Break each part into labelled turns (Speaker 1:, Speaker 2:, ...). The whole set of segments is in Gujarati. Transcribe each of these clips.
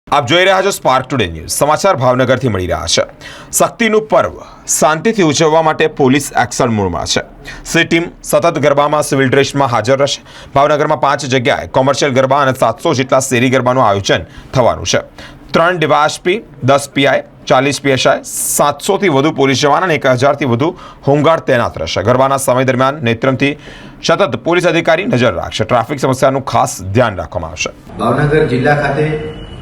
Speaker 1: આપ જોઈ રહ્યા છો સ્પાર્ક ટુડે ન્યૂઝ સમાચાર ભાવનગરથી મળી રહ્યા છે। શક્તિનું પર્વ શાંતિથી ઉજવવા માટે પોલીસ એક્શન મોડમાં છે। સી ટીમ સતત ગરબામાં સિવિલ ડ્રેસમાં હાજર રહેશે। ભાવનગરમાં 5 જગ્યાએ કોમર્શિયલ ગરબા અને 700 જેટલા શેરી ગરબાનું આયોજન થવાનું છે। 3 ડીવાયએસપી, 10 પીઆઈ, 40 પીએસઆઈ, 700થી વધુ પોલીસ જવાન અને 1000થી વધુ હોમગાર્ડ તૈનાત રહેશે। ગરબાના સમય દરમિયાન નેત્રમથી સતત પોલીસ અધિકારી નજર રાખશે। ટ્રાફિક સમસ્યાનું ખાસ ધ્યાન રાખવામાં આવશે।
Speaker 2: ભાવનગર જિલ્લા ખાતે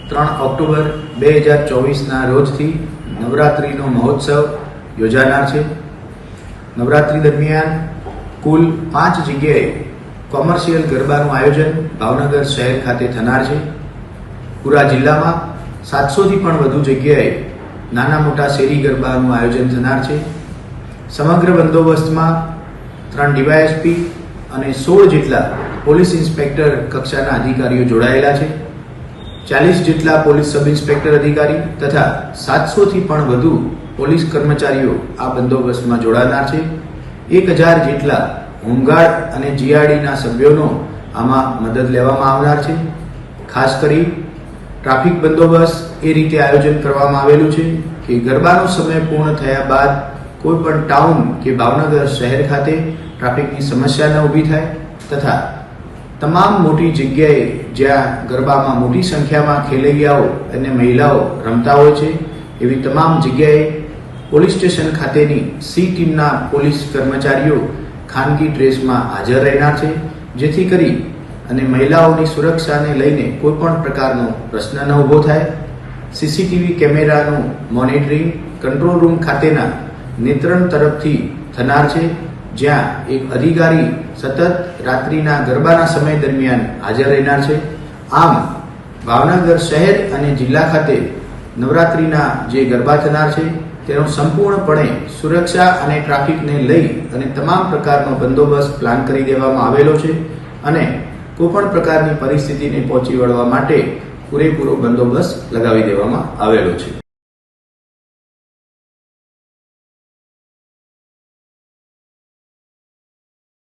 Speaker 2: 3 ઓક્ટોબર 2024ના રોજથી નવરાત્રિનો મહોત્સવ યોજાનાર છે। નવરાત્રિ દરમિયાન કુલ 5 જગ્યાએ કોમર્શિયલ ગરબાનું આયોજન ભાવનગર શહેર ખાતે થનાર છે। પૂરા જિલ્લામાં 700થી પણ વધુ જગ્યાએ નાના મોટા શેરી ગરબાનું આયોજન થનાર છે। સમગ્ર બંદોબસ્તમાં 3 ડીવાયએસપી અને 16 જેટલા પોલીસ ઇન્સ્પેક્ટર કક્ષાના અધિકારીઓ જોડાયેલા છે। 40 જેટલા પોલીસ સબ ઇન્સ્પેક્ટર અધિકારી તથા 700થી પણ વધુ પોલીસ કર્મચારીઓ આ બંદોબસ્તમાં જોડાનાર છે। 1000 જેટલા હોમગાર્ડ અને જીઆરડીના સભ્યોનો આમાં મદદ લેવામાં આવનાર છે। ખાસ કરી ટ્રાફિક બંદોબસ્ત એ રીતે આયોજન કરવામાં આવેલું છે કે ગરબાનો સમય પૂર્ણ થયા બાદ કોઈ પણ ટાઉન કે ભાવનગર શહેર ખાતે ટ્રાફિકની સમસ્યા ન ઊભી થાય તથા તમામ મોટી જગ્યાએ જ્યાં ગરબામાં મોટી સંખ્યામાં ખેલૈયાઓ અને મહિલાઓ રમતા હોય છે એવી તમામ જગ્યાએ પોલીસ સ્ટેશન ખાતેની સી ટીમના પોલીસ કર્મચારીઓ ખાનગી ડ્રેસમાં હાજર રહેનાર છે, જેથી કરી અને મહિલાઓની સુરક્ષાને લઈને કોઈ પણ પ્રકારનો પ્રશ્ન ન ઊભો થાય। સીસીટીવી કેમેરાનું મોનિટરિંગ કંટ્રોલ રૂમ ખાતેના નેત્રમ તરફથી થનાર છે, જ્યાં એક અધિકારી સતત રાત્રિના ગરબાના સમય દરમિયાન હાજર રહેનાર છે। આમ ભાવનગર શહેર અને જિલ્લા ખાતે નવરાત્રિના જે ગરબા થનાર છે તેનો સંપૂર્ણપણે સુરક્ષા અને ટ્રાફિકને લઈ અને તમામ પ્રકારનો બંદોબસ્ત પ્લાન કરી દેવામાં આવેલો છે અને કોઈપણ પ્રકારની પરિસ્થિતિને પહોંચી વળવા માટે પૂરેપૂરો બંદોબસ્ત લગાવી દેવામાં આવેલો છે।